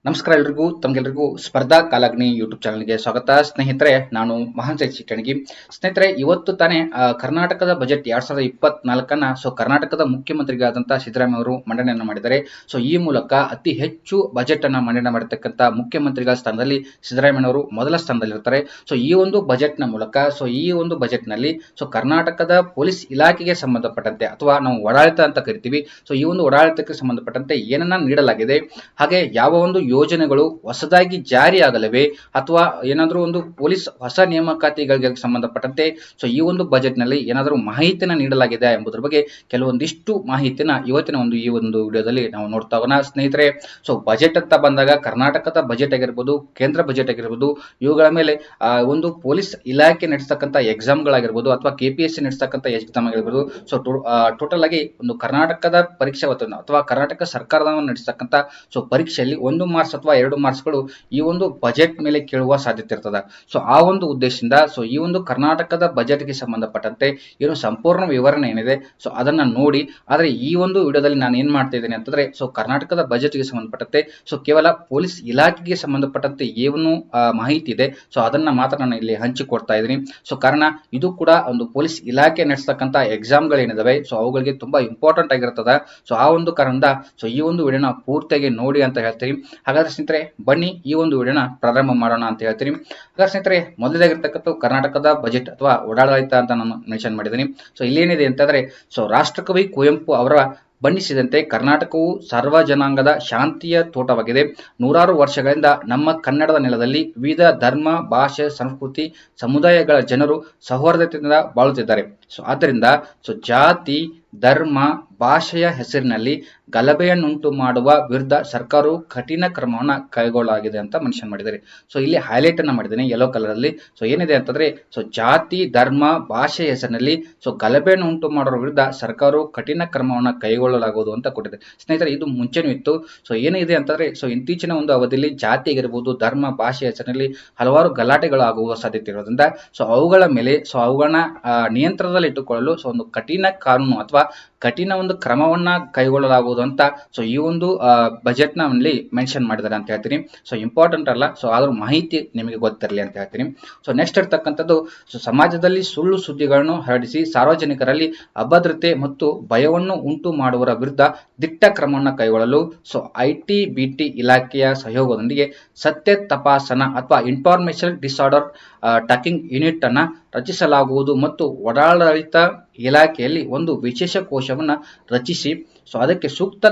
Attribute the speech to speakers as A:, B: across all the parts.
A: ನಮಸ್ಕಾರ ಎಲ್ರಿಗೂ ತಮಗೆಲ್ರಿಗೂ ಸ್ಪರ್ಧಾ ಕಾಲಾಗ್ನಿ ಯೂಟ್ಯೂಬ್ ಚಾನಲ್ಗೆ ಸ್ವಾಗತ. ಸ್ನೇಹಿತರೆ, ನಾನು ಮಹಾಂತ ಚಿಟ್ಟಣಗಿ. ಸ್ನೇಹಿತರೆ, ಇವತ್ತು ತಾನೇ ಕರ್ನಾಟಕದ ಬಜೆಟ್ 2024 ಕರ್ನಾಟಕದ ಮುಖ್ಯಮಂತ್ರಿಗಳಾದಂತಹ ಸಿದ್ದರಾಮಯ್ಯ ಅವರು ಮಂಡನೆಯನ್ನು ಮಾಡಿದ್ದಾರೆ. ಈ ಮೂಲಕ ಅತಿ ಹೆಚ್ಚು ಬಜೆಟ್ ಅನ್ನ ಮಂಡನೆ ಮಾಡಿರ್ತಕ್ಕಂಥ ಮುಖ್ಯಮಂತ್ರಿಗಳ ಸ್ಥಾನದಲ್ಲಿ ಸಿದ್ದರಾಮಯ್ಯನವರು ಮೊದಲ ಸ್ಥಾನದಲ್ಲಿರ್ತಾರೆ. ಈ ಒಂದು ಬಜೆಟ್ ನ ಮೂಲಕ ಈ ಒಂದು ಬಜೆಟ್ ನಲ್ಲಿ ಕರ್ನಾಟಕದ ಪೊಲೀಸ್ ಇಲಾಖೆಗೆ ಸಂಬಂಧಪಟ್ಟಂತೆ ಅಥವಾ ನಾವು ಒಡಾಳಿತ ಅಂತ ಕರಿತೀವಿ, ಈ ಒಂದು ಒಡಾಳಿತಕ್ಕೆ ಸಂಬಂಧಪಟ್ಟಂತೆ ಏನನ್ನ ನೀಡಲಾಗಿದೆ, ಹಾಗೆ ಯಾವ ಒಂದು ಯೋಜನೆಗಳು ಹೊಸದಾಗಿ ಜಾರಿಯಾಗಲಿವೆ ಅಥವಾ ಏನಾದರೂ ಒಂದು ಪೊಲೀಸ್ ಹೊಸ ನೇಮಕಾತಿಗಳಿಗೆ ಸಂಬಂಧಪಟ್ಟಂತೆ ಈ ಒಂದು ಬಜೆಟ್ ನಲ್ಲಿ ಏನಾದರೂ ಮಾಹಿತಿನ ನೀಡಲಾಗಿದೆ ಎಂಬುದರ ಬಗ್ಗೆ ಕೆಲವೊಂದಿಷ್ಟು ಮಾಹಿತಿನ ಇವತ್ತಿನ ಈ ಒಂದು ವಿಡಿಯೋದಲ್ಲಿ ನಾವು ನೋಡ್ತಾ ಹೋಗೋಣ. ಸ್ನೇಹಿತರೆ, ಬಜೆಟ್ ಅಂತ ಬಂದಾಗ ಕರ್ನಾಟಕದ ಬಜೆಟ್ ಆಗಿರ್ಬೋದು, ಕೇಂದ್ರ ಬಜೆಟ್ ಆಗಿರ್ಬೋದು, ಇವುಗಳ ಮೇಲೆ ಒಂದು ಪೊಲೀಸ್ ಇಲಾಖೆ ನಡೆಸತಕ್ಕಂಥ ಎಕ್ಸಾಮ್ಗಳಾಗಿರ್ಬೋದು ಅಥವಾ ಕೆಪಿಎಸ್ಸಿ ನಡೆಸತಕ್ಕಂಥ ಎಕ್ಸಾಮ್ ಆಗಿರ್ಬೋದು, ಟೋಟಲ್ ಆಗಿ ಒಂದು ಕರ್ನಾಟಕದ ಪರೀಕ್ಷೆ ಅಥವಾ ಕರ್ನಾಟಕ ಸರ್ಕಾರದ ನಡೆಸತಕ್ಕಂಥ ಪರೀಕ್ಷೆಯಲ್ಲಿ 1 ಮಾರ್ಕ್ಸ್ ಅಥವಾ 2 ಮಾರ್ಕ್ಸ್ಗಳು ಈ ಒಂದು ಬಜೆಟ್ ಮೇಲೆ ಕೇಳುವ ಸಾಧ್ಯತೆ ಇರ್ತದೆ. ಆ ಒಂದು ಉದ್ದೇಶದಿಂದ ಈ ಒಂದು ಕರ್ನಾಟಕದ ಬಜೆಟ್ಗೆ ಸಂಬಂಧಪಟ್ಟಂತೆ ಏನು ಸಂಪೂರ್ಣ ವಿವರಣೆ ಏನಿದೆ ಅದನ್ನ ನೋಡಿ. ಆದ್ರೆ ಈ ಒಂದು ವಿಡಿಯೋದಲ್ಲಿ ನಾನು ಏನ್ ಮಾಡ್ತಾ ಇದ್ದೇನೆ ಅಂತಂದ್ರೆ ಕರ್ನಾಟಕದ ಬಜೆಟ್ಗೆ ಸಂಬಂಧಪಟ್ಟಂತೆ ಕೇವಲ ಪೊಲೀಸ್ ಇಲಾಖೆಗೆ ಸಂಬಂಧಪಟ್ಟಂತೆ ಏನು ಮಾಹಿತಿ ಇದೆ ಅದನ್ನ ಮಾತ್ರ ನಾನು ಇಲ್ಲಿ ಹಂಚಿಕೊಡ್ತಾ ಇದ್ದೀನಿ. ಕಾರಣ ಇದು ಕೂಡ ಒಂದು ಪೊಲೀಸ್ ಇಲಾಖೆ ನಡೆಸತಕ್ಕಂತ ಎಕ್ಸಾಮ್ಗಳೇನಿದಾವೆ ಅವುಗಳಿಗೆ ತುಂಬಾ ಇಂಪಾರ್ಟೆಂಟ್ ಆಗಿರ್ತದ. ಆ ಒಂದು ಕಾರಣದಿಂದ ಈ ಒಂದು ವಿಡಿಯೋನ ಪೂರ್ತಿಯಾಗಿ ನೋಡಿ ಅಂತ ಹೇಳ್ತೀನಿ. ಹಾಗಾದ್ರೆ ಸ್ನೇಹಿತರೆ, ಬನ್ನಿ ಈ ಒಂದು ವಿಡಿಯೋನ ಪ್ರಾರಂಭ ಮಾಡೋಣ ಅಂತ ಹೇಳ್ತೀನಿ. ಹಾಗಾದ್ರೆ ಸ್ನೇಹಿತರೆ, ಮೊದಲಾಗಿರ್ತಕ್ಕಂಥ ಕರ್ನಾಟಕದ ಬಜೆಟ್ ಅಥವಾ ಒಡಾಳಿತ ಅಂತ ನಾನು ಮೆನ್ಷನ್ ಮಾಡಿದ್ದೀನಿ. ಇಲ್ಲೇನಿದೆ ಅಂತಂದ್ರೆ ರಾಷ್ಟ್ರಕವಿ ಕುವೆಂಪು ಅವರ ಬಣ್ಣಿಸಿದಂತೆ ಕರ್ನಾಟಕವು ಸರ್ವಜನಾಂಗದ ಶಾಂತಿಯ ತೋಟವಾಗಿದೆ. 100 ವರ್ಷಗಳಿಂದ ನಮ್ಮ ಕನ್ನಡದ ನೆಲದಲ್ಲಿ ವಿವಿಧ ಧರ್ಮ, ಭಾಷೆ, ಸಂಸ್ಕೃತಿ, ಸಮುದಾಯಗಳ ಜನರು ಸೌಹಾರ್ದತೆಯಿಂದ ಬಾಳುತ್ತಿದ್ದಾರೆ. ಆದ್ದರಿಂದ ಜಾತಿ, ಧರ್ಮ, ಭಾಷೆಯ ಹೆಸರಿನಲ್ಲಿ ಗಲಭೆಯನ್ನುಂಟು ಮಾಡುವ ವಿರುದ್ಧ ಸರ್ಕಾರವು ಕಠಿಣ ಕ್ರಮವನ್ನು ಕೈಗೊಳ್ಳಲಾಗಿದೆ ಅಂತ ಮೆನ್ಷನ್ ಮಾಡಿದ್ದಾರೆ. ಇಲ್ಲಿ ಹೈಲೈಟ್ ಅನ್ನ ಮಾಡಿದ್ದೇನೆ ಯೆಲ್ಲೋ ಕಲರ್ ಅಲ್ಲಿ. ಏನಿದೆ ಅಂತಂದ್ರೆ ಜಾತಿ, ಧರ್ಮ, ಭಾಷೆಯ ಹೆಸರಿನಲ್ಲಿ ಗಲಭೆಯನ್ನು ಉಂಟು ಮಾಡುವ ವಿರುದ್ಧ ಸರ್ಕಾರವು ಕಠಿಣ ಕ್ರಮವನ್ನು ಕೈಗೊಳ್ಳಲಾಗುವುದು ಅಂತ ಕೊಟ್ಟಿದೆ. ಸ್ನೇಹಿತರೆ, ಇದು ಮುಂಚೆನೂ ಇತ್ತು. ಏನಿದೆ ಅಂತಂದ್ರೆ ಇತ್ತೀಚಿನ ಒಂದು ಅವಧಿಯಲ್ಲಿ ಜಾತಿ ಆಗಿರ್ಬೋದು, ಧರ್ಮ, ಭಾಷೆಯ ಹೆಸರಿನಲ್ಲಿ ಹಲವಾರು ಗಲಾಟೆಗಳು ಆಗುವ ಸಾಧ್ಯತೆ ಇರೋದ್ರಿಂದ ಅವುಗಳ ಮೇಲೆ ಅವುಗಳನ್ನ ನಿಯಂತ್ರಣದಲ್ಲಿ ಇಟ್ಟುಕೊಳ್ಳಲು ಒಂದು ಕಠಿಣ ಕಾನೂನು ಅಥವಾ ಕಠಿಣ ಒಂದು ಕ್ರಮವನ್ನ ಕೈಗೊಳ್ಳಲಾಗುವುದು ಅಂತ ಈ ಒಂದು ಬಜೆಟ್ ನಲ್ಲಿ ಮೆನ್ಷನ್ ಮಾಡಿದ್ದಾರೆ ಅಂತ ಹೇಳ್ತೀನಿ. ಇಂಪಾರ್ಟೆಂಟ್ ಅಲ್ಲ, ಆದ್ರೂ ಮಾಹಿತಿ ನಿಮಗೆ ಗೊತ್ತಿರಲಿ ಅಂತ ಹೇಳ್ತೀನಿ. ನೆಕ್ಸ್ಟ್ ಇರ್ತಕ್ಕಂಥದ್ದು ಸಮಾಜದಲ್ಲಿ ಸುಳ್ಳು ಸುದ್ದಿಗಳನ್ನು ಹರಡಿಸಿ ಸಾರ್ವಜನಿಕರಲ್ಲಿ ಅಭದ್ರತೆ ಮತ್ತು ಭಯವನ್ನು ಉಂಟು ಮಾಡುವವರ ವಿರುದ್ಧ ದಿಟ್ಟ ಕ್ರಮವನ್ನು ಕೈಗೊಳ್ಳಲು ಐಟಿ-ಬಿಟಿ ಇಲಾಖೆಯ ಸಹಯೋಗದೊಂದಿಗೆ ಸತ್ಯ ತಪಾಸಣಾ ಅಥವಾ ಇನ್ಫಾರ್ಮೇಶನ್ ಡಿಸಾರ್ಡರ್ ಟ್ರ್ಯಾಕಿಂಗ್ ಯೂನಿಟ್ ಅನ್ನ ರಚಿಸಲಾಗುವುದು ಮತ್ತು ಒಡಾಳಿತ ಇಲಾಖೆಯಲ್ಲಿ ಒಂದು ವಿಶೇಷ ಕೋಶವನ್ನು ರಚಿಸಿ ಅದಕ್ಕೆ ಸೂಕ್ತ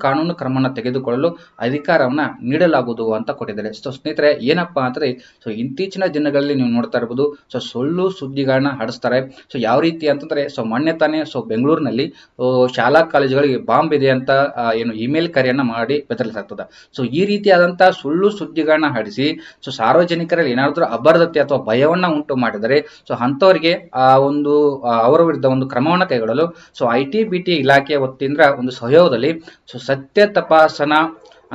A: ಕಾನೂನು ಕ್ರಮವನ್ನು ತೆಗೆದುಕೊಳ್ಳಲು ಅಧಿಕಾರವನ್ನ ನೀಡಲಾಗುವುದು ಅಂತ ಕೊಟ್ಟಿದ್ದಾರೆ. ಸ್ನೇಹಿತರೆ, ಏನಪ್ಪಾ ಅಂದ್ರೆ ಇತ್ತೀಚಿನ ದಿನಗಳಲ್ಲಿ ನೀವು ನೋಡ್ತಾ ಇರಬಹುದು ಸುಳ್ಳು ಸುದ್ದಿಗಳನ್ನ ಹಡಿಸ್ತಾರೆ. ಯಾವ ರೀತಿ ಅಂತಂದ್ರೆ ಮೊನ್ನೆ ತಾನೇ ಬೆಂಗಳೂರಿನಲ್ಲಿ ಶಾಲಾ ಕಾಲೇಜುಗಳಿಗೆ ಬಾಂಬ್ ಇದೆ ಅಂತ ಏನು ಇಮೇಲ್ ಕರೆಯನ್ನ ಮಾಡಿ ಬೆದರಿಸಲಾಗ್ತದೆ. ಈ ರೀತಿಯಾದಂತಹ ಸುಳ್ಳು ಸುದ್ದಿಗಳನ್ನ ಹಡಿಸಿ ಸಾರ್ವಜನಿಕರಲ್ಲಿ ಏನಾದ್ರೂ ಅಭದ್ರತೆ ಅಥವಾ ಭಯವನ್ನ ಉಂಟು ಮಾಡಿದರೆ ಅಂತವರಿಗೆ ಅವರ ವಿರುದ್ಧ ಒಂದು ಕ್ರಮವನ್ನು ಕೈಗೊಳ್ಳಲು ಐಟಿ-ಬಿಟಿ ಇಲಾಖೆಯ ವತಿಯಿಂದ ಒಂದು ಸಹಯೋಗದಲ್ಲಿ ಸತ್ಯ ತಪಾಸಣಾ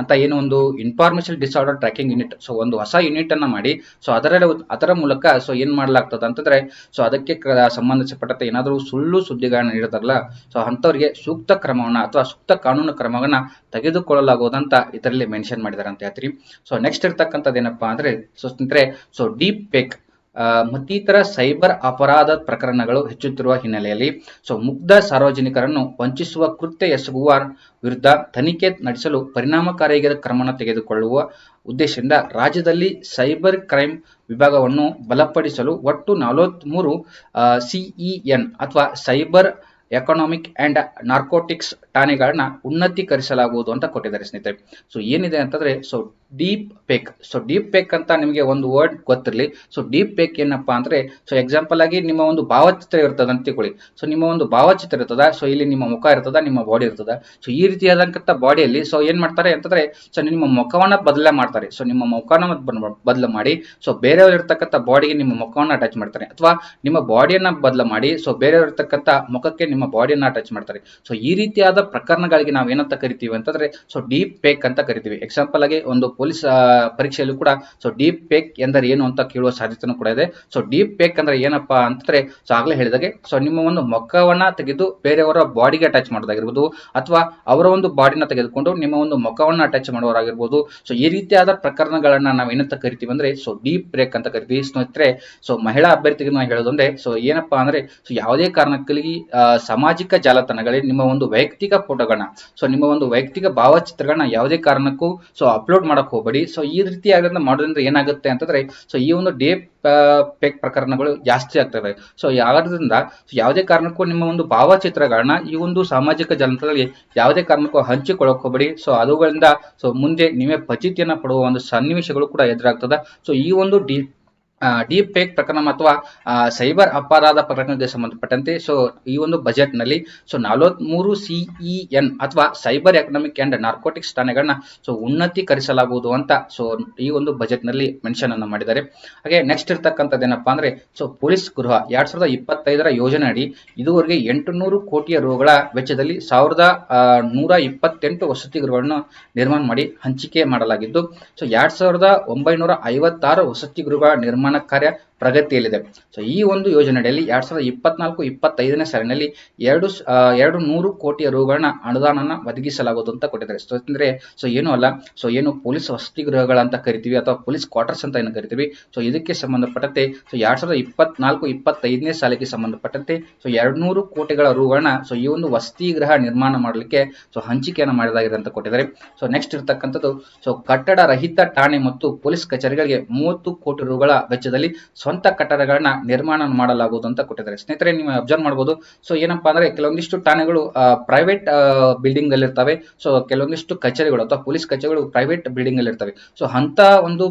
A: ಅಂತ ಏನು ಒಂದು ಇನ್ಫಾರ್ಮೇಶನ್ ಡಿಸಾರ್ಡರ್ ಟ್ರ್ಯಾಕಿಂಗ್ ಯೂನಿಟ್ ಒಂದು ಹೊಸ ಯೂನಿಟ್ ಅನ್ನ ಮಾಡಿ ಅದರ ಮೂಲಕ ಏನ್ ಮಾಡಲಾಗ್ತದೆ ಅಂತಂದ್ರೆ ಅದಕ್ಕೆ ಸಂಬಂಧಿಸಪಟ್ಟಂತೆ ಏನಾದರೂ ಸುಳ್ಳು ಸುದ್ದಿಗಳನ್ನ ನೀಡಿದಾರಲ್ಲ ಅಂತವರಿಗೆ ಸೂಕ್ತ ಕ್ರಮವನ್ನ ಅಥವಾ ಸೂಕ್ತ ಕಾನೂನು ಕ್ರಮವನ್ನ ತೆಗೆದುಕೊಳ್ಳಲಾಗುವುದಂತ ಇದರಲ್ಲಿ ಮೆನ್ಷನ್ ಮಾಡಿದ್ದಾರೆ ಅಂತ ಹೇಳ್ತೀರಿ. ನೆಕ್ಸ್ಟ್ ಇರ್ತಕ್ಕಂಥದ್ದು ಏನಪ್ಪಾ ಅಂದ್ರೆ ಸ್ನೇಹಿತರೆ, ಡೀಪ್ ಫೇಕ್ ಮತ್ತಿತರ ಸೈಬರ್ ಅಪರಾಧ ಪ್ರಕರಣಗಳು ಹೆಚ್ಚುತ್ತಿರುವ ಹಿನ್ನೆಲೆಯಲ್ಲಿ ಮುಗ್ಧ ಸಾರ್ವಜನಿಕರನ್ನು ವಂಚಿಸುವ ಕೃತ್ಯ ಎಸಗುವ ವಿರುದ್ಧ ತನಿಖೆ ನಡೆಸಲು ಪರಿಣಾಮಕಾರಿಯಾದ ಕ್ರಮ ತೆಗೆದುಕೊಳ್ಳುವ ಉದ್ದೇಶದಿಂದ ರಾಜ್ಯದಲ್ಲಿ ಸೈಬರ್ ಕ್ರೈಮ್ ವಿಭಾಗವನ್ನು ಬಲಪಡಿಸಲು ಒಟ್ಟು 43 CEN ಅಥವಾ ಸೈಬರ್ ಎಕನಾಮಿಕ್ ಅಂಡ್ ನಾರ್ಕೋಟಿಕ್ಸ್ ಠಾಣೆಗಳನ್ನ ಉನ್ನತೀಕರಿಸಲಾಗುವುದು ಅಂತ ಕೊಟ್ಟಿದ್ದಾರೆ. ಸ್ನೇಹಿತರೆ, ಏನಿದೆ ಅಂತಂದ್ರೆ ಡೀಪ್ ಫೇಕ್ ಅಂತ ನಿಮಗೆ ಒಂದು ವರ್ಡ್ ಗೊತ್ತಿರಲಿ. ಡೀಪ್ ಫೇಕ್ ಏನಪ್ಪಾ ಅಂದ್ರೆ ಎಕ್ಸಾಂಪಲ್ ಆಗಿ ನಿಮ್ಮ ಒಂದು ಭಾವಚಿತ್ರ ಇರ್ತದ ಅಂತ ತಿಳ್ಕೊಳ್ಳಿ. ನಿಮ್ಮ ಒಂದು ಭಾವಚಿತ್ರ ಇರ್ತದ, ಇಲ್ಲಿ ನಿಮ್ಮ ಮುಖ ಇರ್ತದ, ನಿಮ್ಮ ಬಾಡಿ ಇರ್ತದ. ಈ ರೀತಿಯಾದಂತ ಬಾಡಿಯಲ್ಲಿ ಏನ್ ಮಾಡ್ತಾರೆ ಅಂತಂದ್ರೆ ನಿಮ್ಮ ಮುಖವನ್ನ ಬದಲ ಮಾಡ್ತಾರೆ. ನಿಮ್ಮ ಮುಖವನ್ನ ಬದಲ ಮಾಡಿ ಬೇರೆಯವ್ರು ಇರ್ತಕ್ಕಂಥ ಬಾಡಿಗೆ ನಿಮ್ಮ ಮುಖವನ್ನ ಅಟ್ಯಾಚ್ ಮಾಡ್ತಾರೆ, ಅಥವಾ ನಿಮ್ಮ ಬಾಡಿಯನ್ನ ಬದಲ ಮಾಡಿ ಬೇರೆಯವ್ರು ಇರ್ತಕ್ಕಂಥ ಮುಖಕ್ಕೆ ನಿಮ್ಮ ಬಾಡಿಯನ್ನ ಅಟ್ಯಾಚ್ ಮಾಡ್ತಾರೆ. ಈ ರೀತಿಯಾದ ಪ್ರಕರಣಗಳಿಗೆ ನಾವು ಏನಂತ ಕರಿತೀವಿ ಅಂತಂದ್ರೆ ಸೊ ಡೀಪ್ ಫೇಕ್ ಅಂತ ಕರಿತೀವಿ. ಎಕ್ಸಾಂಪಲ್ ಆಗಿ ಒಂದು ಪೊಲೀಸ್ ಪರೀಕ್ಷೆಯಲ್ಲೂ ಕೂಡ ಸೊ ಡೀಪ್ ಫೇಕ್ ಎಂದರೆ ಏನು ಅಂತ ಕೇಳುವ ಸಾಧ್ಯತೆನೂ ಕೂಡ ಇದೆ. ಸೊ ಡೀಪ್ ಫೇಕ್ ಅಂದ್ರೆ ಏನಪ್ಪಾ ಅಂತಂದ್ರೆ ಸೊ ಆಗ್ಲೇ ಹೇಳಿದಾಗೆ ಸೊ ನಿಮ್ಮ ಒಂದು ಮುಖವನ್ನ ತೆಗೆದು ಬೇರೆಯವರ ಬಾಡಿಗೆ ಅಟ್ಯಾಚ್ ಮಾಡೋದಾಗಿರ್ಬೋದು, ಅಥವಾ ಅವರ ಒಂದು ಬಾಡಿನ ತೆಗೆದುಕೊಂಡು ನಿಮ್ಮ ಒಂದು ಮುಖವನ್ನ ಅಟ್ಯಾಚ್ ಮಾಡೋರಾಗಿರ್ಬೋದು. ಸೊ ಈ ರೀತಿಯಾದ ಪ್ರಕರಣಗಳನ್ನ ನಾವು ಏನಂತ ಕರಿತೀವಿ ಅಂದ್ರೆ ಸೊ ಡೀಪ್ ಫೇಕ್ ಅಂತ ಕರಿತೀವಿ. ಸ್ನೇಹಿತರೆ, ಸೊ ಮಹಿಳಾ ಅಭ್ಯರ್ಥಿಗೆ ನಾವು ಹೇಳೋದಂದ್ರೆ ಸೊ ಏನಪ್ಪಾ ಅಂದ್ರೆ ಸೊ ಯಾವುದೇ ಕಾರಣಕ್ಕಾಗಿ ಸಾಮಾಜಿಕ ಜಾಲತಾಣಗಳಲ್ಲಿ ನಿಮ್ಮ ಒಂದು ವೈಯಕ್ತಿಕ ಫೋಟೋಗಳನ್ನ, ಸೊ ನಿಮ್ಮ ಒಂದು ವೈಯಕ್ತಿಕ ಭಾವಚಿತ್ರಗಳನ್ನ ಯಾವುದೇ ಕಾರಣಕ್ಕೂ ಸೊ ಅಪ್ಲೋಡ್ ಮಾಡಕ್ ಹೋಗಬೇಡಿ. ಸೊ ಈ ರೀತಿಯಾಗಿ ಮಾಡೋದ್ರಿಂದ ಏನಾಗುತ್ತೆ ಅಂತಂದ್ರೆ ಸೊ ಈ ಒಂದು ಡೀಪ್ ಫೇಕ್ ಪ್ರಕರಣಗಳು ಜಾಸ್ತಿ ಆಗ್ತವೆ. ಸೊ ಯಾವ್ದ್ರಿಂದ ಯಾವುದೇ ಕಾರಣಕ್ಕೂ ನಿಮ್ಮ ಒಂದು ಭಾವಚಿತ್ರಗಳನ್ನ ಈ ಒಂದು ಸಾಮಾಜಿಕ ಜಾಲತಾಣದಲ್ಲಿ ಯಾವುದೇ ಕಾರಣಕ್ಕೂ ಹಂಚಿಕೊಳ್ಳಕ್ ಹೋಗಬೇಡಿ. ಸೊ ಅವುಗಳಿಂದ ಸೊ ಮುಂದೆ ನೀವೇ ಫಜಿತಿಯನ್ನ ಪಡುವ ಒಂದು ಸನ್ನಿವೇಶಗಳು ಕೂಡ ಎದುರಾಗ್ತದೆ. ಸೊ ಈ ಒಂದು ಡೀಪ್ ಫೇಕ್ ಪ್ರಕರಣ ಅಥವಾ ಸೈಬರ್ ಅಪರಾಧ ಪ್ರಕರಣಕ್ಕೆ ಸಂಬಂಧಪಟ್ಟಂತೆ ಸೊ ಈ ಒಂದು ಬಜೆಟ್ ನಲ್ಲಿ ಸೊ 43 CEN ಅಥವಾ ಸೈಬರ್ ಎಕನಾಮಿಕ್ ಅಂಡ್ ನಾರ್ಕೋಟಿಕ್ಸ್ ಠಾಣೆಗಳನ್ನ ಸೊ ಉನ್ನತೀಕರಿಸಲಾಗುವುದು ಅಂತ ಸೊ ಈ ಒಂದು ಬಜೆಟ್ ನಲ್ಲಿ ಮೆನ್ಷನ್ ಅನ್ನು ಮಾಡಿದ್ದಾರೆ. ಹಾಗೆ ನೆಕ್ಸ್ಟ್ ಇರ್ತಕ್ಕಂಥದ್ದು ಏನಪ್ಪಾ ಅಂದ್ರೆ ಸೊ ಪೊಲೀಸ್ ಗೃಹ 2025 ಯೋಜನೆ ಅಡಿ ಇದುವರೆಗೆ 800 ಕೋಟಿ ರುಗಳ ವೆಚ್ಚದಲ್ಲಿ 1128 ವಸತಿ ಗೃಹಗಳನ್ನು ನಿರ್ಮಾಣ ಮಾಡಿ ಹಂಚಿಕೆ ಮಾಡಲಾಗಿದ್ದು, ಸೊ 2956 ವಸತಿ ಗೃಹಗಳ ನಿರ್ಮಾಣ ಕಾರ್ಯ ಪ್ರಗತಿಯಲ್ಲಿದೆ. ಸೊ ಈ ಒಂದು ಯೋಜನೆಯಲ್ಲಿ 2024-25ನೇ ಸಾಲಿನಲ್ಲಿ 200 ಕೋಟಿ ರುಗಳನ್ನ ಅನುದಾನನ ಒದಗಿಸಲಾಗುವುದು ಅಂತ ಕೊಟ್ಟಿದ್ದಾರೆ. ಸೊ ಅಂದ್ರೆ ಸೊ ಏನು ಅಲ್ಲ, ಸೊ ಏನು ಪೊಲೀಸ್ ವಸತಿ ಗೃಹಗಳಂತ ಕರಿತೀವಿ ಅಥವಾ ಪೊಲೀಸ್ ಕ್ವಾರ್ಟರ್ಸ್ ಅಂತ ಏನು ಕರಿತೀವಿ, ಸೊ ಇದಕ್ಕೆ ಸಂಬಂಧಪಟ್ಟಂತೆ ಸೊ 2024-25ನೇ ಸಾಲಿಗೆ ಸಂಬಂಧಪಟ್ಟಂತೆ ಸೊ 200 ಕೋಟಿಗಳ ರುಗಳನ್ನ ಸೊ ಈ ಒಂದು ವಸತಿ ಗೃಹ ನಿರ್ಮಾಣ ಮಾಡಲಿಕ್ಕೆ ಸೊ ಹಂಚಿಕೆಯನ್ನು ಮಾಡಲಾಗಿದೆ ಅಂತ ಕೊಟ್ಟಿದ್ದಾರೆ. ಸೊ ನೆಕ್ಸ್ಟ್ ಇರ್ತಕ್ಕಂಥದ್ದು ಸೊ ಕಟ್ಟಡ ರಹಿತ ಠಾಣೆ ಮತ್ತು ಪೊಲೀಸ್ ಕಚೇರಿಗಳಿಗೆ 30 ಕೋಟಿ ರುಗಳ ವೆಚ್ಚದಲ್ಲಿ ಸ್ವಂತ ಕಟ್ಟಡಗಳನ್ನ ನಿರ್ಮಾಣ ಮಾಡಲಾಗುವುದು ಅಂತ ಕೊಟ್ಟಿದ್ದಾರೆ. ಸ್ನೇಹಿತರೆ, ನೀವು ಅಬ್ಸರ್ವ್ ಮಾಡಬಹುದು. ಸೊ ಏನಪ್ಪಾ ಅಂದ್ರೆ ಕೆಲವೊಂದಿಷ್ಟು ಠಾಣೆಗಳು ಪ್ರೈವೇಟ್ ಬಿಲ್ಡಿಂಗ್ ಅಲ್ಲಿ ಇರ್ತವೆ. ಸೊ ಕೆಲವೊಂದಿಷ್ಟು ಕಚೇರಿಗಳು ಅಥವಾ ಪೊಲೀಸ್ ಕಚೇರಿಗಳು ಪ್ರೈವೇಟ್ ಬಿಲ್ಡಿಂಗ್ ಅಲ್ಲಿ ಇರ್ತವೆ. ಸೊ ಅಂತ ಒಂದು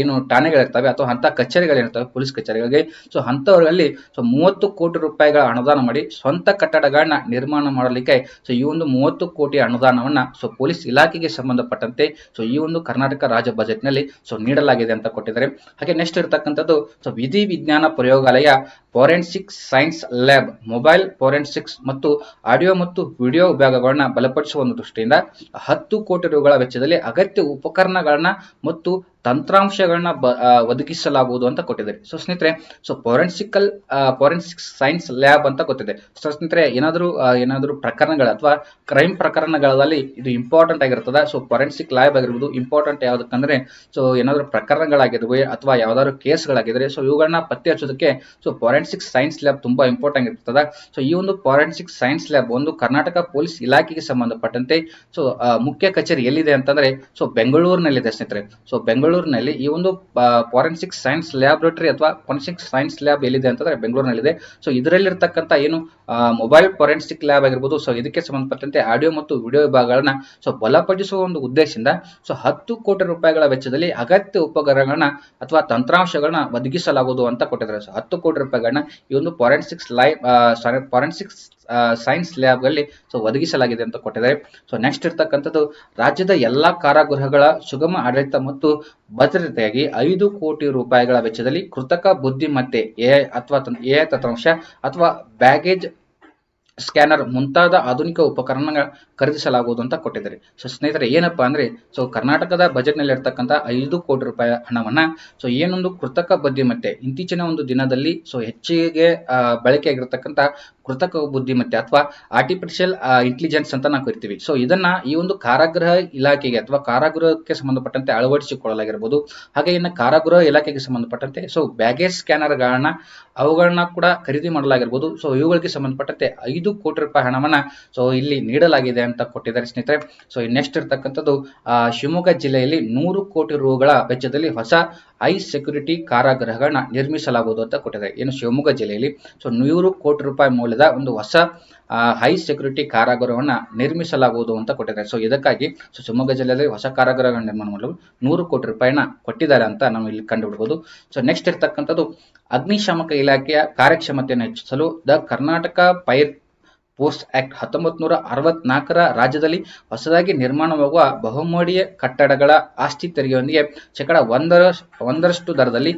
A: ಏನು ಠಾಣೆಗಳಿರ್ತವೆ ಅಥವಾ ಅಂತ ಕಚೇರಿಗಳಿರ್ತವೆ ಪೊಲೀಸ್ ಕಚೇರಿಗಳಿಗೆ, ಸೊ ಅಂತವರಲ್ಲಿ ಸೊ 30 ಕೋಟಿ ರೂಪಾಯಿಗಳ ಅನುದಾನ ಮಾಡಿ ಸ್ವಂತ ಕಟ್ಟಡಗಳನ್ನ ನಿರ್ಮಾಣ ಮಾಡಲಿಕ್ಕೆ ಸೊ ಈ ಒಂದು 30 ಕೋಟಿ ಅನುದಾನವನ್ನ ಸೊ ಪೊಲೀಸ್ ಇಲಾಖೆಗೆ ಸಂಬಂಧಪಟ್ಟಂತೆ ಸೊ ಈ ಒಂದು ಕರ್ನಾಟಕ ರಾಜ್ಯ ಬಜೆಟ್ ನಲ್ಲಿ ಸೊ ನೀಡಲಾಗಿದೆ ಅಂತ ಕೊಟ್ಟಿದ್ದಾರೆ. ಹಾಗೆ ನೆಕ್ಸ್ಟ್ ಇರ್ತಕ್ಕಂಥದ್ದು ಸೊ ವಿಧಿ ವಿಜ್ಞಾನ ಪ್ರಯೋಗಾಲಯ, forensic science lab, mobile forensics ಮತ್ತು ಆಡಿಯೋ ಮತ್ತು ವಿಡಿಯೋ ವಿಭಾಗಗಳನ್ನ ಬಲಪಡಿಸುವ ಒಂದು ದೃಷ್ಟಿಯಿಂದ 10 ಕೋಟಿ ರುಗಳ ವೆಚ್ಚದಲ್ಲಿ ಅಗತ್ಯ ಉಪಕರಣಗಳನ್ನ ಮತ್ತು ತಂತ್ರಾಂಶಗಳನ್ನ ಒದಗಿಸಲಾಗುವುದು ಅಂತ ಕೊಟ್ಟಿದ್ದಾರೆ. ಸೊ ಸ್ನೇಹಿತರೆ, ಸೊ ಫೋರೆನ್ಸಿಕ್ ಸೈನ್ಸ್ ಲ್ಯಾಬ್ ಅಂತ ಗೊತ್ತಿದೆ. ಸೊ ಸ್ನೇಹಿತರೆ, ಏನಾದರೂ ಪ್ರಕರಣಗಳ ಅಥವಾ ಕ್ರೈಮ್ ಪ್ರಕರಣಗಳಲ್ಲಿ ಇದು ಇಂಪಾರ್ಟೆಂಟ್ ಆಗಿರ್ತದೆ. ಸೊ ಫೋರೆನ್ಸಿಕ್ ಲ್ಯಾಬ್ ಆಗಿರ್ಬೋದು ಇಂಪಾರ್ಟೆಂಟ್ ಯಾವುದಕ್ಕಂದ್ರೆ ಸೊ ಏನಾದರೂ ಪ್ರಕರಣಗಳಾಗಿರುವೆ ಅಥವಾ ಯಾವ್ದಾದ್ರು ಕೇಸ್ಗಳಾಗಿದ್ರೆ ಸೊ ಇವುಗಳನ್ನ ಪತ್ತೆ ಹಚ್ಚೋದಕ್ಕೆ ಸೊ ಫೋರೆನ್ಸಿಕ್ ಸೈನ್ಸ್ ಲ್ಯಾಬ್ ತುಂಬಾ ಇಂಪಾರ್ಟೆಂಟ್ ಆಗಿರ್ತದೆ. ಸೊ ಈ ಒಂದು ಫೋರೆನ್ಸಿಕ್ ಸೈನ್ಸ್ ಲ್ಯಾಬ್ ಒಂದು ಕರ್ನಾಟಕ ಪೊಲೀಸ್ ಇಲಾಖೆಗೆ ಸಂಬಂಧಪಟ್ಟಂತೆ ಸೊ ಮುಖ್ಯ ಕಚೇರಿ ಎಲ್ಲಿದೆ ಅಂತಂದ್ರೆ ಸೊ ಬೆಂಗಳೂರಿನಲ್ಲಿದೆ ಸ್ನೇಹಿತರೆ. ಸೊ ಬೆಂಗಳೂರಿನಲ್ಲಿ ಈ ಒಂದು ಫೋರೆನ್ಸಿಕ್ ಸೈನ್ಸ್ ಲ್ಯಾಬೊರೇಟರಿ ಅಥವಾ ಫೋರೆನ್ಸಿಕ್ ಸೈನ್ಸ್ ಲ್ಯಾಬ್ ಎಲ್ಲಿದೆ ಅಂತಂದ್ರೆ ಬೆಂಗಳೂರಿನಲ್ಲಿದೆ. ಸೊ ಇದರಲ್ಲಿರ್ತಕ್ಕಂಥ ಏನು ಮೊಬೈಲ್ ಫೋರೆನ್ಸಿಕ್ ಲ್ಯಾಬ್ ಆಗಿರ್ಬೋದು, ಸೊ ಇದಕ್ಕೆ ಸಂಬಂಧಪಟ್ಟಂತೆ ಆಡಿಯೋ ಮತ್ತು ವಿಡಿಯೋ ವಿಭಾಗಗಳನ್ನ ಸೊ ಬಲಪಡಿಸುವ ಒಂದು ಉದ್ದೇಶದಿಂದ ಸೊ 10 ಕೋಟಿ ರೂಪಾಯಿಗಳ ವೆಚ್ಚದಲ್ಲಿ ಅಗತ್ಯ ಉಪಕರಣಗಳನ್ನ ಅಥವಾ ತಂತ್ರಾಂಶಗಳನ್ನ ಒದಗಿಸಲಾಗುವುದು ಅಂತ ಕೊಟ್ಟಿದ್ದಾರೆ. ಸೊ 10 ಕೋಟಿ ರೂಪಾಯಿಗಳನ್ನ ಈ ಒಂದು ಫೋರೆನ್ಸಿಕ್ ಸೈನ್ಸ್ ಲ್ಯಾಬ್ ಅಲ್ಲಿ ಸೊ ಒದಗಿಸಲಾಗಿದೆ ಅಂತ ಕೊಟ್ಟಿದ್ದಾರೆ. ಸೊ ನೆಕ್ಸ್ಟ್ ಇರ್ತಕ್ಕಂಥದ್ದು ರಾಜ್ಯದ ಎಲ್ಲಾ ಕಾರಾಗೃಹಗಳ ಸುಗಮ ಆಡಳಿತ ಮತ್ತು ಭದ್ರತೆಯಾಗಿ 5 ಕೋಟಿ ರೂಪಾಯಿಗಳ ವೆಚ್ಚದಲ್ಲಿ ಕೃತಕ ಬುದ್ಧಿಮತ್ತೆ ಎಐ ತಂತ್ರಾಂಶ ಅಥವಾ ಬ್ಯಾಗೇಜ್ ಸ್ಕ್ಯಾನರ್ ಮುಂತಾದ ಆಧುನಿಕ ಉಪಕರಣ ಖರೀದಿಸಲಾಗುವುದು ಅಂತ ಕೊಟ್ಟಿದ್ದಾರೆ. ಸೊ ಸ್ನೇಹಿತರೆ, ಏನಪ್ಪಾ ಅಂದ್ರೆ ಸೊ ಕರ್ನಾಟಕದ ಬಜೆಟ್ ನಲ್ಲಿ ಇರ್ತಕ್ಕಂಥ 5 ಕೋಟಿ ರೂಪಾಯಿ ಹಣವನ್ನ ಸೊ ಏನೊಂದು ಕೃತಕ ಬುದ್ಧಿಮತ್ತೆ ಇತ್ತೀಚಿನ ಒಂದು ದಿನದಲ್ಲಿ ಸೊ ಹೆಚ್ಚಿಗೆ ಬಳಕೆ ಆಗಿರ್ತಕ್ಕಂಥ ಕೃತಕ ಬುದ್ಧಿಮತ್ತೆ ಅಥವಾ ಆರ್ಟಿಫಿಷಿಯಲ್ ಇಂಟೆಲಿಜೆನ್ಸ್ ಅಂತ ನಾವು ಕರಿತೀವಿ. ಸೊ ಇದನ್ನ ಈ ಒಂದು ಕಾರಾಗೃಹ ಇಲಾಖೆಗೆ ಅಥವಾ ಕಾರಾಗೃಹಕ್ಕೆ ಸಂಬಂಧಪಟ್ಟಂತೆ ಅಳವಡಿಸಿಕೊಳ್ಳಲಾಗಿರ್ಬೋದು. ಹಾಗೆ ಇನ್ನು ಕಾರಾಗೃಹ ಇಲಾಖೆಗೆ ಸಂಬಂಧಪಟ್ಟಂತೆ ಸೊ ಬ್ಯಾಗೇಜ್ ಸ್ಕ್ಯಾನರ್ಗಳನ್ನ ಅವುಗಳನ್ನ ಕೂಡ ಖರೀದಿ ಮಾಡಲಾಗಿರ್ಬೋದು. ಸೊ ಇವುಗಳಿಗೆ ಸಂಬಂಧಪಟ್ಟಂತೆ 5 ಕೋಟಿ ರೂಪಾಯಿ ಹಣವನ್ನ ಸೊ ಇಲ್ಲಿ ನೀಡಲಾಗಿದೆ ಅಂತ ಕೊಟ್ಟಿದ್ದಾರೆ ಸ್ನೇಹಿತರೆ. ಸೊ ನೆಕ್ಸ್ಟ್ ಇರ್ತಕ್ಕಂಥದ್ದು ಶಿವಮೊಗ್ಗ ಜಿಲ್ಲೆಯಲ್ಲಿ 100 ಕೋಟಿ ರುಗಳ ವೆಚ್ಚದಲ್ಲಿ ಹೊಸ ಹೈ ಸೆಕ್ಯೂರಿಟಿ ಕಾರಾಗೃಹಗಳನ್ನ ನಿರ್ಮಿಸಲಾಗುವುದು ಅಂತ ಕೊಟ್ಟಿದ್ದಾರೆ. ಏನು ಶಿವಮೊಗ್ಗ ಜಿಲ್ಲೆಯಲ್ಲಿ ಸೊ 100 ಕೋಟಿ ರೂಪಾಯಿ ಮೌಲ್ಯದ ಒಂದು ಹೊಸ ಹೈ ಸೆಕ್ಯೂರಿಟಿ ಕಾರಾಗೃಹವನ್ನ ನಿರ್ಮಿಸಲಾಗುವುದು ಅಂತ ಕೊಟ್ಟಿದ್ದಾರೆ. ಸೊ ಇದಕ್ಕಾಗಿ ಸೊ ಶಿವಮೊಗ್ಗ ಜಿಲ್ಲೆಯಲ್ಲಿ ಹೊಸ ಕಾರಾಗೃಹಗಳ ನಿರ್ಮಾಣ ಮಾಡಲು 100 ಕೋಟಿ ರೂಪಾಯಿನ ಕೊಟ್ಟಿದ್ದಾರೆ ಅಂತ ನಾವು ಇಲ್ಲಿ ಕಂಡುಬಿಡಬಹುದು. ಸೊ ನೆಕ್ಸ್ಟ್ ಇರ್ತಕ್ಕಂಥದ್ದು ಅಗ್ನಿಶಾಮಕ ಇಲಾಖೆಯ ಕಾರ್ಯಕ್ಷಮತೆಯನ್ನು ಹೆಚ್ಚಿಸಲು the Karnataka fire post act 1964 ರಾಜ್ಯದಲ್ಲಿ ಹೊಸದಾಗಿ ನಿರ್ಮಾಣವಾಗುವ ಬಹುಮಹಡಿಯ ಕಟ್ಟಡಗಳ ಆಸ್ತಿ ತೆರಿಗೆಯೊಂದಿಗೆ 1% ದರದಲ್ಲಿ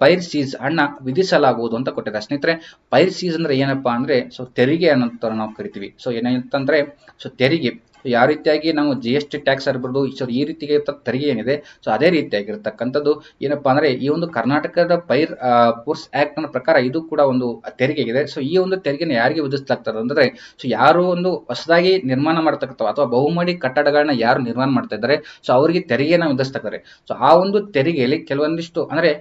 A: ಪೈರ್ ಸೀಸ್ ಅನ್ನ ವಿಧಿಸಲಾಗುವುದು ಅಂತ ಕೊಟ್ಟಿದ್ದಾರೆ ಸ್ನೇಹಿತರೆ. ಪೈರ್ ಸೀಸ್ ಅಂದ್ರೆ ಏನಪ್ಪಾ ಅಂದ್ರೆ ಸೊ ತೆರಿಗೆ ಅನ್ನೋ ನಾವು ಕರಿತೀವಿ. ಸೊ ಏನಂತಂದ್ರೆ ಸೊ ತೆರಿಗೆ ಯಾವ ರೀತಿಯಾಗಿ ನಾವು GST ಟ್ಯಾಕ್ಸ್ ಇರ್ಬೋದು, ಸೊ ಈ ರೀತಿಗೆ ತೆರಿಗೆ ಏನಿದೆ ಸೊ ಅದೇ ರೀತಿಯಾಗಿರ್ತಕ್ಕಂಥದ್ದು ಏನಪ್ಪಾ ಅಂದ್ರೆ ಈ ಒಂದು ಕರ್ನಾಟಕದ ಪೈರ್ ಫೋರ್ಸ್ ಆಕ್ಟ್ ನ ಪ್ರಕಾರ ಇದು ಕೂಡ ಒಂದು ತೆರಿಗೆ ಇದೆ. ಸೊ ಈ ಒಂದು ತೆರಿಗೆನ ಯಾರಿಗೆ ವಿಧಿಸಲಾಗ್ತದೆ ಅಂದ್ರೆ ಸೊ ಯಾರು ಒಂದು ಹೊಸದಾಗಿ ನಿರ್ಮಾಣ ಮಾಡ್ತಕ್ಕಂಥ ಅಥವಾ ಬಹುಮಹಡಿ ಕಟ್ಟಡಗಳನ್ನ ಯಾರು ನಿರ್ಮಾಣ ಮಾಡ್ತಾ ಇದ್ದಾರೆ ಸೊ ಅವರಿಗೆ ತೆರಿಗೆನ ವಿಧಿಸ್ತಾರೆ. ಸೊ ಆ ಒಂದು ತೆರಿಗೆಯಲ್ಲಿ ಕೆಲವೊಂದಿಷ್ಟು ಅಂದ್ರೆ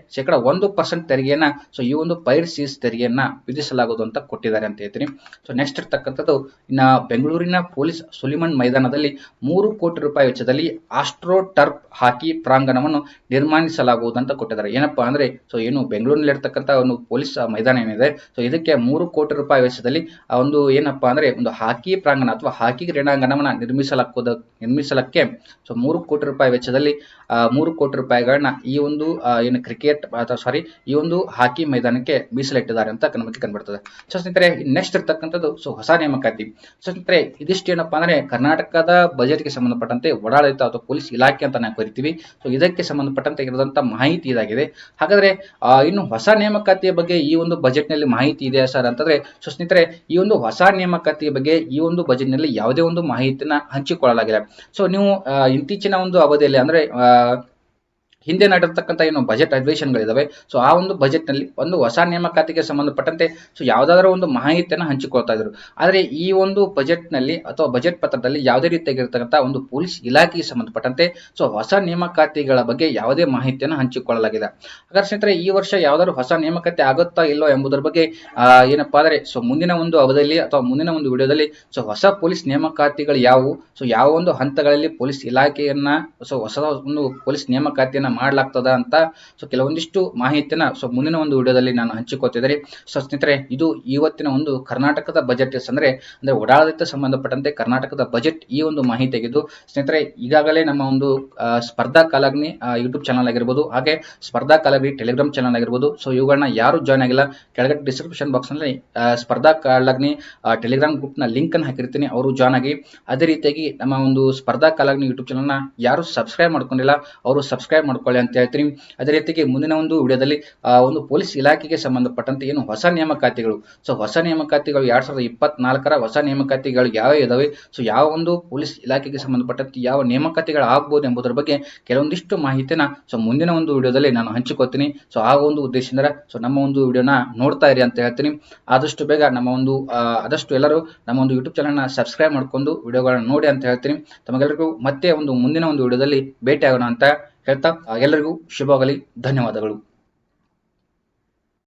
A: 1% ತೆರಿಗೆಯನ್ನ ಸೊ ಈ ಒಂದು ಪೈರ್ ಸೀಸ್ ತೆರಿಗೆಯನ್ನ ವಿಧಿಸಲಾಗುವುದು ಅಂತ ಕೊಟ್ಟಿದ್ದಾರೆ ಅಂತ ಹೇಳ್ತೀನಿ. ಸೊ ನೆಕ್ಸ್ಟ್ ಇರ್ತಕ್ಕಂಥದ್ದು ಇನ್ನ ಬೆಂಗಳೂರಿನ ಪೊಲೀಸ್ ಸುಲಿಮನ್ ಮೈದಾನದಲ್ಲಿ 3 ಕೋಟಿ ರೂಪಾಯಿ ವೆಚ್ಚದಲ್ಲಿ ಆಸ್ಟ್ರೋ ಟರ್ಫ್ ಹಾಕಿ ಪ್ರಾಂಗಣವನ್ನು ನಿರ್ಮಾಣಿಸಲಾಗುವುದು ಅಂತ ಕೊಟ್ಟಿದ್ದಾರೆ. ಏನಪ್ಪಾ ಅಂದ್ರೆ ಸೊ ಏನು ಬೆಂಗಳೂರಿನಲ್ಲಿ ಇರ್ತಕ್ಕಂಥ ಒಂದು ಪೊಲೀಸ್ ಮೈದಾನ ಏನಿದೆ ಸೊ ಇದಕ್ಕೆ 3 ಕೋಟಿ ರೂಪಾಯಿ ವೆಚ್ಚದಲ್ಲಿ ಆ ಒಂದು ಏನಪ್ಪಾ ಅಂದ್ರೆ ಒಂದು ಹಾಕಿ ಪ್ರಾಂಗಣ ಅಥವಾ ಹಾಕಿ ಕ್ರೀಡಾಂಗಣವನ್ನ ನಿರ್ಮಿಸಲಕ್ಕೆ ಸೊ 3 ಕೋಟಿ ರೂಪಾಯಿ ವೆಚ್ಚದಲ್ಲಿ 3 ಕೋಟಿ ರೂಪಾಯಿಗಳನ್ನ ಈ ಒಂದು ಏನು ಕ್ರಿಕೆಟ್ ಅಥವಾ ಸಾರಿ ಈ ಒಂದು ಹಾಕಿ ಮೈದಾನಕ್ಕೆ ಮೀಸಲಿಟ್ಟಿದ್ದಾರೆ ಅಂತ ನಮಗೆ ಕಂಡುಬರ್ತದೆ. ಸೊ ಸ್ನೇಹಿತರೆ ನೆಕ್ಸ್ಟ್ ಇರ್ತಕ್ಕಂಥದ್ದು ಸೊ ಹೊಸ ನೇಮಕಾತಿ. ಸೊ ಸ್ನೇಹಿತರೆ ಇದಿಷ್ಟು ಏನಪ್ಪಾ ಅಂದ್ರೆ ಕರ್ನಾಟಕದ ಬಜೆಟ್ಗೆ ಸಂಬಂಧಪಟ್ಟಂತೆ ಒಡಾಡಳಿತ ಅಥವಾ ಪೊಲೀಸ್ ಇಲಾಖೆ ಅಂತ ನಾವು ಕರಿತೀವಿ. ಸೊ ಇದಕ್ಕೆ ಸಂಬಂಧಪಟ್ಟಂತೆ ಇರೋದಂತ ಮಾಹಿತಿ ಇದಾಗಿದೆ. ಹಾಗಾದ್ರೆ ಇನ್ನು ಹೊಸ ನೇಮಕಾತಿಯ ಬಗ್ಗೆ ಈ ಒಂದು ಬಜೆಟ್ ನಲ್ಲಿ ಮಾಹಿತಿ ಇದೆಯಾ ಸರ್ ಅಂತಂದ್ರೆ ಸೊ ಸ್ನೇಹಿತರೆ ಈ ಒಂದು ಹೊಸ ನೇಮಕಾತಿಯ ಬಗ್ಗೆ ಈ ಒಂದು ಬಜೆಟ್ ನಲ್ಲಿ ಯಾವುದೇ ಒಂದು ಮಾಹಿತಿಯನ್ನ ಹಂಚಿಕೊಳ್ಳಲಾಗಿಲ್ಲ. ಸೊ ನೀವು ಇತ್ತೀಚಿನ ಒಂದು ಅವಧಿಯಲ್ಲಿ ಅಂದ್ರೆ ಹಿಂದೆ ನಡೆದಿರ್ತಕ್ಕಂಥ ಏನು ಬಜೆಟ್ ಅಧಿವೇಶನಗಳಿದಾವೆ ಸೊ ಆ ಒಂದು ಬಜೆಟ್ ನಲ್ಲಿ ಒಂದು ಹೊಸ ನೇಮಕಾತಿಗೆ ಸಂಬಂಧಪಟ್ಟಂತೆ ಸೊ ಯಾವ್ದಾದ್ರು ಒಂದು ಮಾಹಿತಿಯನ್ನು ಹಂಚಿಕೊಳ್ತಾ ಇದ್ರು. ಆದ್ರೆ ಈ ಒಂದು ಬಜೆಟ್ ನಲ್ಲಿ ಅಥವಾ ಬಜೆಟ್ ಪತ್ರದಲ್ಲಿ ಯಾವುದೇ ರೀತಿಯಾಗಿರ್ತಕ್ಕಂಥ ಒಂದು ಪೊಲೀಸ್ ಇಲಾಖೆಗೆ ಸಂಬಂಧಪಟ್ಟಂತೆ ಸೊ ಹೊಸ ನೇಮಕಾತಿಗಳ ಬಗ್ಗೆ ಯಾವುದೇ ಮಾಹಿತಿಯನ್ನು ಹಂಚಿಕೊಳ್ಳಲಾಗಿದೆ. ಹಾಗಾದ್ರೆ ಸ್ನೇಹಿತರೆ ಈ ವರ್ಷ ಯಾವ್ದಾದ್ರು ಹೊಸ ನೇಮಕಾತಿ ಆಗುತ್ತಾ ಇಲ್ಲೋ ಎಂಬುದರ ಬಗ್ಗೆ ಏನಪ್ಪಾ ಅಂದ್ರೆ ಸೊ ಮುಂದಿನ ಒಂದು ಅವಧಿಯಲ್ಲಿ ಅಥವಾ ಮುಂದಿನ ಒಂದು ವಿಡಿಯೋದಲ್ಲಿ ಸೊ ಹೊಸ ಪೊಲೀಸ್ ನೇಮಕಾತಿಗಳು ಯಾವುವು, ಸೊ ಯಾವ ಒಂದು ಹಂತಗಳಲ್ಲಿ ಪೊಲೀಸ್ ಇಲಾಖೆಯನ್ನ ಸೊ ಹೊಸ ಒಂದು ಪೊಲೀಸ್ ನೇಮಕಾತಿಯನ್ನ ಮಾಡ್ಲಾಗ್ತದ ಅಂತ ಸೊ ಕೆಲವೊಂದಿಷ್ಟು ಮಾಹಿತಿಯನ್ನ ಸೊ ಮುಂದಿನ ಒಂದು ವಿಡಿಯೋದಲ್ಲಿ ನಾನು ಹಂಚಿಕೊಳ್ತಿದ್ದೇನೆ. ಸೊ ಸ್ನೇಹಿತರೆ ಇದು ಇವತ್ತಿನ ಒಂದು ಕರ್ನಾಟಕದ ಬಜೆಟ್ ಅಂದ್ರೆ ಒಡಾಡಳಿತ ಸಂಬಂಧಪಟ್ಟಂತೆ ಕರ್ನಾಟಕದ ಬಜೆಟ್ ಈ ಒಂದು ಮಾಹಿತಿ ಆಗಿದ್ದು ಸ್ನೇಹಿತರೆ ಈಗಾಗಲೇ ನಮ್ಮ ಒಂದು ಸ್ಪರ್ಧಾ ಕಾಲಗ್ನಿ ಯೂಟ್ಯೂಬ್ ಚಾನಲ್ ಆಗಿರ್ಬೋದು, ಹಾಗೆ ಸ್ಪರ್ಧಾ ಕಾಲಗ್ನಿ ಟೆಲಿಗ್ರಾಮ್ ಚಾನಲ್ ಆಗಿರ್ಬೋದು. ಸೊ ಇವುಗಳನ್ನ ಯಾರು ಜಾಯ್ನ್ ಆಗಿಲ್ಲ ಕೆಳಗಡೆ ಡಿಸ್ಕ್ರಿಪ್ಷನ್ ಬಾಕ್ಸ್ ನಲ್ಲಿ ಸ್ಪರ್ಧಾ ಕಾಲಗ್ನಿ ಟೆಲಿಗ್ರಾಮ್ ಗ್ರೂಪ್ ನ ಲಿಂಕ್ ಅನ್ನು ಹಾಕಿರ್ತೀನಿ, ಅವರು ಜಾಯ್ನ್ ಆಗಿ. ಅದೇ ರೀತಿಯಾಗಿ ನಮ್ಮ ಒಂದು ಸ್ಪರ್ಧಾ ಕಾಲಗ್ನಿ ಯೂಟ್ಯೂಬ್ ಚಾನಲ್ ನ ಯಾರು ಸಬ್ಸ್ಕ್ರೈಬ್ ಮಾಡ್ಕೊಂಡಿಲ್ಲ ಅವರು ಸಬ್ಸ್ಕ್ರೈಬ್ ಮಾಡ್ಕೊಳ್ಳಿ ಅಂತ ಹೇಳ್ತೀನಿ. ಅದೇ ರೀತಿಯಾಗಿ ಮುಂದಿನ ಒಂದು ವಿಡಿಯೋದಲ್ಲಿ ಒಂದು ಪೊಲೀಸ್ ಇಲಾಖೆಗೆ ಸಂಬಂಧಪಟ್ಟಂತೆ ಏನು ಹೊಸ ನೇಮಕಾತಿಗಳು ಸೊ ಹೊಸ ನೇಮಕಾತಿಗಳು 2024ರ ಹೊಸ ನೇಮಕಾತಿಗಳು ಯಾವ ಇದಾವೆ, ಸೊ ಯಾವ ಒಂದು ಪೊಲೀಸ್ ಇಲಾಖೆಗೆ ಸಂಬಂಧಪಟ್ಟಂತೆ ಯಾವ ನೇಮಕಾತಿಗಳು ಆಗ್ಬೋದು ಎಂಬುದರ ಬಗ್ಗೆ ಕೆಲವೊಂದಿಷ್ಟು ಮಾಹಿತಿನ ಸೊ ಮುಂದಿನ ಒಂದು ವಿಡಿಯೋದಲ್ಲಿ ನಾನು ಹಂಚಿಕೊಳ್ತೀನಿ. ಸೊ ಆ ಒಂದು ಉದ್ದೇಶದಿಂದ ಸೊ ನಮ್ಮ ಒಂದು ವಿಡಿಯೋನ ನೋಡ್ತಾ ಇರಿ ಅಂತ ಹೇಳ್ತೀನಿ. ಆದಷ್ಟು ಬೇಗ ನಮ್ಮ ಒಂದು ಆದಷ್ಟು ಎಲ್ಲರೂ ನಮ್ಮ ಒಂದು ಯೂಟ್ಯೂಬ್ ಚಾನಲ್ನ ಸಬ್ಸ್ಕ್ರೈಬ್ ಮಾಡ್ಕೊಂಡು ವಿಡಿಯೋಗಳನ್ನ ನೋಡಿ ಅಂತ ಹೇಳ್ತೀನಿ. ತಮಗೆಲ್ಲರಿಗೂ ಮತ್ತೆ ಒಂದು ಮುಂದಿನ ಒಂದು ವಿಡಿಯೋದಲ್ಲಿ ಭೇಟಿ ಆಗೋಣ ಅಂತ ಹೇಳ್ತಾ ಎಲ್ಲರಿಗೂ ಶುಭವಾಗಲಿ. ಧನ್ಯವಾದಗಳು.